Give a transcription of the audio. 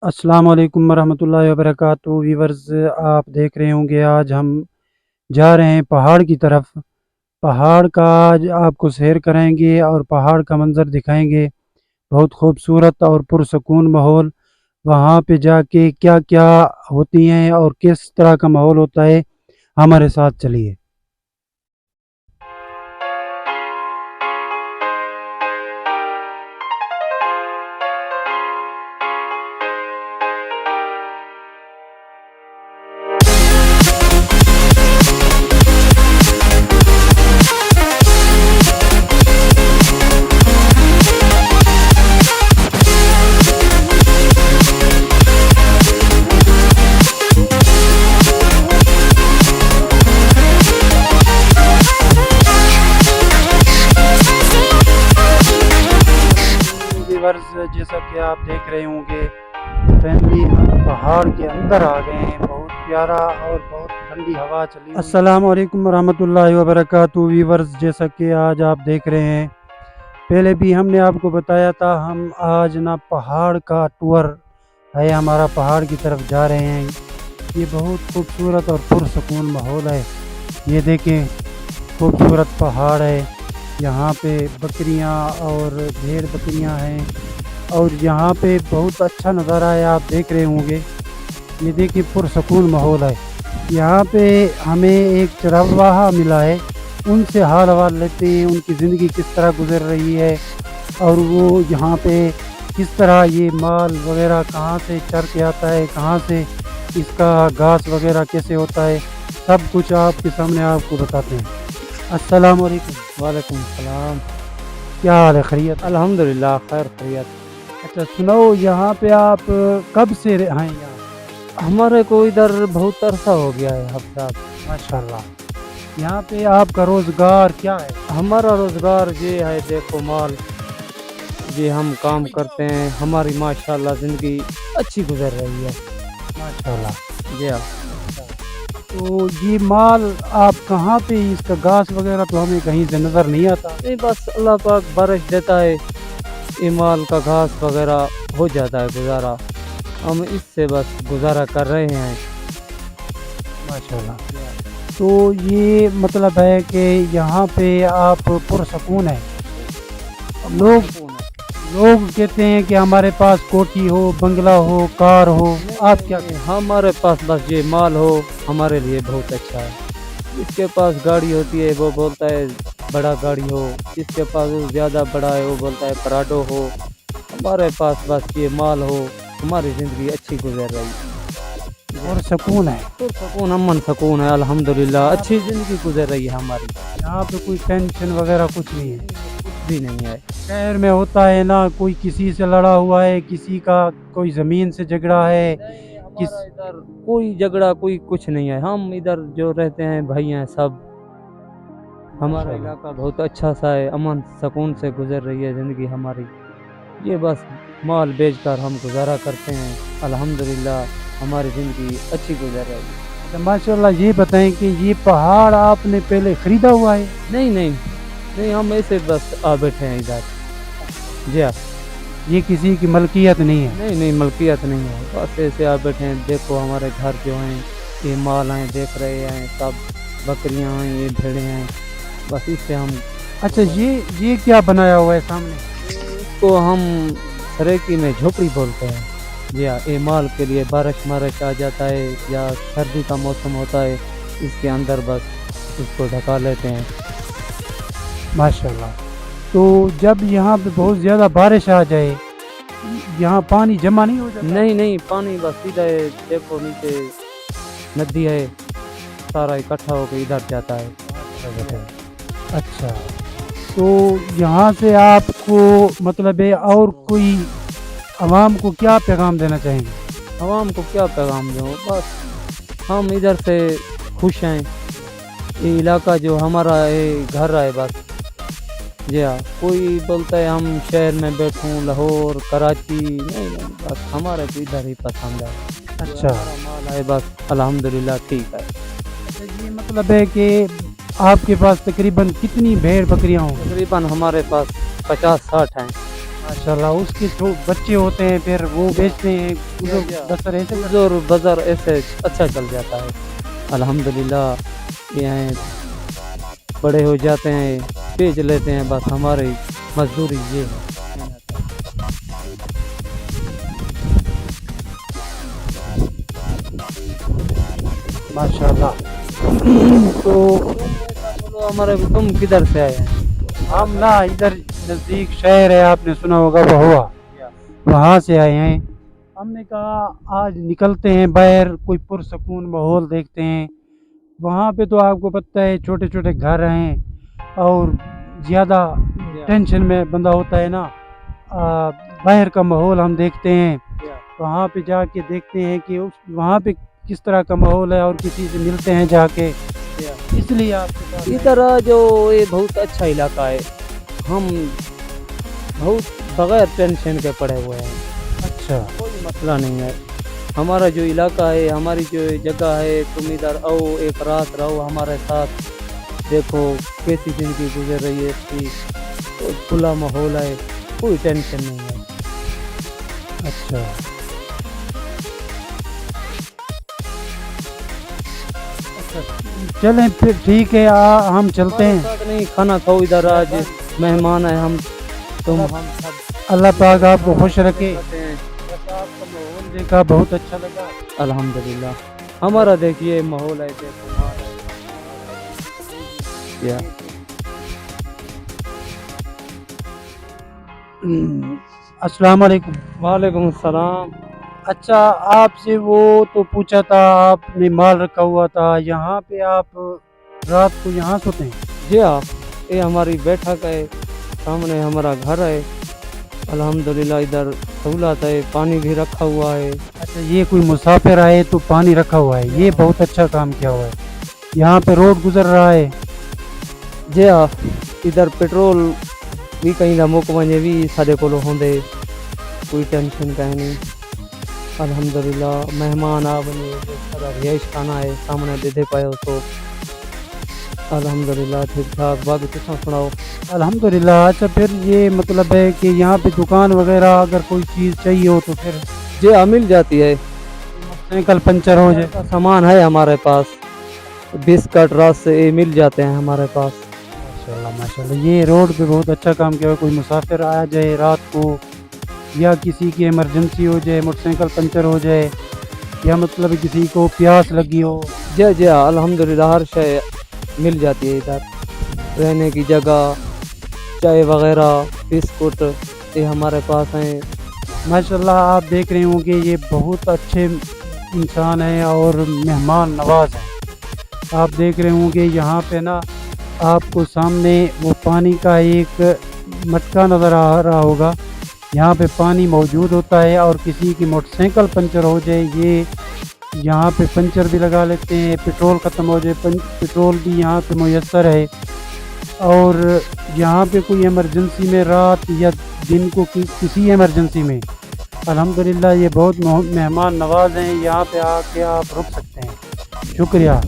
अस्सलाम वालेकुम वरहमतुल्लाहि वबरकातुहू। व्यूअर्स, आप देख रहे होंगे आज हम जा रहे हैं पहाड़ की तरफ। पहाड़ का आज आपको सैर कराएंगे और पहाड़ का मंज़र दिखाएंगे। बहुत खूबसूरत और पुरसकून माहौल। वहाँ पे जाके क्या क्या होती हैं और किस तरह का माहौल होता है, हमारे साथ चलिए। व्यूअर्स, जैसा कि आप देख रहे होंगे, फैमिली हम पहाड़ के अंदर आ गए हैं। बहुत प्यारा और बहुत ठंडी हवा चली। अस्सलाम वालेकुम रहमतुल्लाहि व बरकातहू। व्यूअर्स, जैसा कि आज आप देख रहे हैं, पहले भी हमने आपको बताया था, हम आज ना पहाड़ का टूर है हमारा, पहाड़ की तरफ जा रहे हैं। ये बहुत खूबसूरत और पुरसकून माहौल है। ये देखें, खूबसूरत पहाड़ है। यहाँ पे बकरियाँ और भेड़ बकरियाँ हैं और यहाँ पे बहुत अच्छा नज़ारा है, आप देख रहे होंगे। ये देखिए, पुरसकून माहौल है। यहाँ पे हमें एक चरवाहा मिला है, उनसे हाल हवाल लेते हैं, उनकी ज़िंदगी किस तरह गुजर रही है और वो यहाँ पे किस तरह ये माल वगैरह कहाँ से चर के आता है, कहाँ से इसका घास वगैरह कैसे होता है, सब कुछ आपके सामने आपको बताते हैं। अस्सलाम वालेकुम। वालेकुम सलाम। क्या हाल है, खैरियत? अल्हम्दुलिल्लाह खैर खैरियत। अच्छा सुनाओ, यहाँ पे आप कब से हैं यहाँ? हमारे को इधर बहुत अरसा हो गया है हफ्ता। माशाल्लाह। यहाँ पे आपका रोज़गार क्या है? हमारा रोज़गार ये है, देखो माल, ये हम काम करते हैं। हमारी माशाल्लाह ज़िंदगी अच्छी गुजर रही है माशाल्लाह। जी हाँ। तो ये माल आप कहाँ पे, इसका घास वगैरह तो हमें कहीं से नज़र नहीं आता। नहीं, बस अल्लाह पाक बारिश देता है, ये माल का घास वगैरह हो जाता है गुजारा। हम इससे बस गुजारा कर रहे हैं माशाल्लाह। तो ये मतलब है कि यहाँ पे आप पुरसकून हैं। लोग कहते हैं कि हमारे पास कोठी हो, बंगला हो, कार हो, आप क्या कहते हैं? हमारे पास बस ये माल हो हमारे लिए बहुत अच्छा है। जिसके पास गाड़ी होती है वो बोलता है बड़ा गाड़ी हो, जिसके पास वो ज़्यादा बड़ा है वो बोलता है पराडो हो। हमारे पास बस ये माल हो, हमारी ज़िंदगी अच्छी गुजर रही है। और सुकून है। तो सुकून, अमन सुकून है, अल्हम्दुलिल्लाह अच्छी ज़िंदगी गुजर रही है हमारी। यहाँ पे कोई टेंशन वगैरह कुछ नहीं है। कुछ भी नहीं है। शहर में होता है ना, कोई किसी से लड़ा हुआ है, किसी का कोई ज़मीन से झगड़ा है, किस हमारा इधर कोई झगड़ा कोई कुछ नहीं है। हम इधर जो रहते हैं भाई हैं सब। हमारा इलाका बहुत अच्छा सा है, अमन सुकून से गुजर रही है ज़िंदगी हमारी। ये बस माल बेचकर हम गुजारा करते हैं, अल्हम्दुलिल्लाह हमारी ज़िंदगी अच्छी गुजर रही है। तो माशाल्लाह। ये बताएं कि ये पहाड़ आपने पहले ख़रीदा हुआ है? नहीं नहीं नहीं, हम ऐसे बस आ बैठे हैं इधर जी हाँ। ये किसी की मलकियत नहीं है? नहीं नहीं, मलकियत नहीं है, बस ऐसे आ बैठे हैं। देखो हमारे घर जो हैं, ये माल हैं देख रहे हैं सब, बकरियां हैं, ये भेड़ें हैं, बस इससे हम। अच्छा, ये क्या बनाया हुआ है सामने? इसको हम सरेकी में झोपड़ी बोलते हैं जी हाँ। ये माल के लिए बारिश आ जाता है या सर्दी का मौसम होता है, इसके अंदर बस इसको ढका लेते हैं। माशाल्लाह। तो जब यहाँ पे बहुत ज़्यादा बारिश आ जाए, यहाँ पानी जमा नहीं हो जाता? नहीं नहीं, पानी बस सीधा है, देखो नीचे नदी है, सारा इकट्ठा होकर इधर जाता है। अच्छा, तो यहाँ से आपको मतलब है, और कोई आवाम को क्या पैगाम देना चाहेंगे? आवाम को क्या पैगाम दूँ, बस हम इधर से खुश हैं। ये इलाका जो हमारा है घर है बस जी हाँ। कोई बोलता है हम शहर में बैठूं, लाहौर कराची, नहीं नहीं, बस हमारे को इधर ही पसंद है। अच्छा, हमारा माल है बस, अल्हम्दुलिल्लाह ठीक है। अच्छा, ये मतलब है कि आपके पास तकरीबन कितनी भेड़ बकरियाँ हों? तकरीबन हमारे पास 50-60 हैं। माशाल्लाह। उसके जो बच्चे होते हैं फिर वो बेचते हैं, बसर ऐसे गुजर बजर ऐसे अच्छा चल जाता है अल्हम्दुलिल्लाह। ये हैं बड़े हो जाते हैं, बेच लेते हैं, बस हमारी मजदूरी ये है। माशाल्लाह। तो बोलो हमारे, तुम किधर से आए हैं? हम ना इधर नज़दीक शहर है, आपने सुना होगा बहुआ, वहाँ से आए हैं। हमने कहा आज निकलते हैं बाहर, कोई पुरसकून माहौल देखते हैं। वहाँ पे तो आपको पता है छोटे छोटे घर हैं और ज़्यादा टेंशन में बंदा होता है ना। बाहर का माहौल हम देखते हैं, वहाँ पे जाके देखते हैं कि उस वहाँ पे किस तरह का माहौल है और किसी से मिलते हैं जाके, इसलिए आपके पास इधर जो ये बहुत अच्छा इलाका है, हम बहुत बगैर टेंशन के पड़े हुए हैं, अच्छा कोई मसला नहीं है। हमारा जो इलाका है, हमारी जो जगह है, तुम इधर आओ, एक रात रहो हमारे साथ, देखो कैसी ज़िंदगी गुजर रही है इसकी, खुला माहौल है, कोई टेंशन नहीं है। अच्छा। चलें फिर ठीक है, हम चलते हैं। साथ नहीं खाना खाओ इधर, आज मेहमान है हम, तुम हम सब अल्लाह पाक आपको खुश रखे। आपका माहौल देखा बहुत अच्छा लगा अल्हम्दुलिल्लाह। हमारा देखिए माहौल है, देखो या अस्सलाम वालेकुम। वालेकुम सलाम। अच्छा, आपसे वो तो पूछा था, आपने माल रखा हुआ था यहाँ पे, आप रात को यहाँ सोते हैं? जी हाँ, ये हमारी बैठक है, सामने हमारा घर है अल्हम्दुलिल्लाह। इधर सहूलत है, पानी भी रखा हुआ है। अच्छा, ये कोई मुसाफिर आए तो पानी रखा हुआ है, ये बहुत अच्छा काम किया हुआ है। यहाँ पे रोड गुजर रहा है। जी हाँ, इधर पेट्रोल भी कहीं ना मुक वने भी साढ़े को होंदे, कोई टेंशन कहीं नहीं अल्हम्दुलिल्लाह। मेहमान आ बने सारा रिहाइश खाना है, सामने दे दे पाए तो अल्हम्दुलिल्लाह ठीक ठाक। बाकी तुम सुनाओ? अल्हम्दुलिल्लाह। अच्छा, फिर ये मतलब है कि यहाँ पे दुकान वगैरह अगर कोई चीज़ चाहिए हो तो फिर जी हाँ, मिल जाती है। मोटरसाइकिल पंचर हो जाए, का सामान है हमारे पास, बिस्कट रस ये मिल जाते हैं हमारे पास। माशाल्लाह माशाल्लाह। ये रोड पे बहुत अच्छा काम किया हुआ है। कोई मुसाफिर आ जाए रात को, या किसी की इमरजेंसी हो जाए, मोटरसाइकिल पंचर हो जाए, या मतलब किसी को प्यास लगी हो। जी जी हाँ, अल्हम्दुलिल्लाह हर शय मिल जाती है इधर, रहने की जगह, चाय वगैरह, बिस्कुट ये हमारे पास हैं। माशाल्लाह। आप देख रहे होंगे ये बहुत अच्छे इंसान हैं और मेहमान नवाज हैं। आप देख रहे होंगे यहाँ पे ना आपको सामने वो पानी का एक मटका नज़र आ रहा होगा। यहाँ पे पानी मौजूद होता है और किसी की मोटरसाइकिल पंचर हो जाए, ये यहाँ पे पंचर भी लगा लेते हैं। पेट्रोल ख़त्म हो जाए, पेट्रोल भी यहाँ पे मुयस्सर है। और यहाँ पे कोई इमरजेंसी में रात या दिन को किसी इमरजेंसी में अल्हम्दुलिल्लाह ये बहुत मेहमान नवाज हैं। यहाँ पे आके आप रुक सकते हैं। शुक्रिया।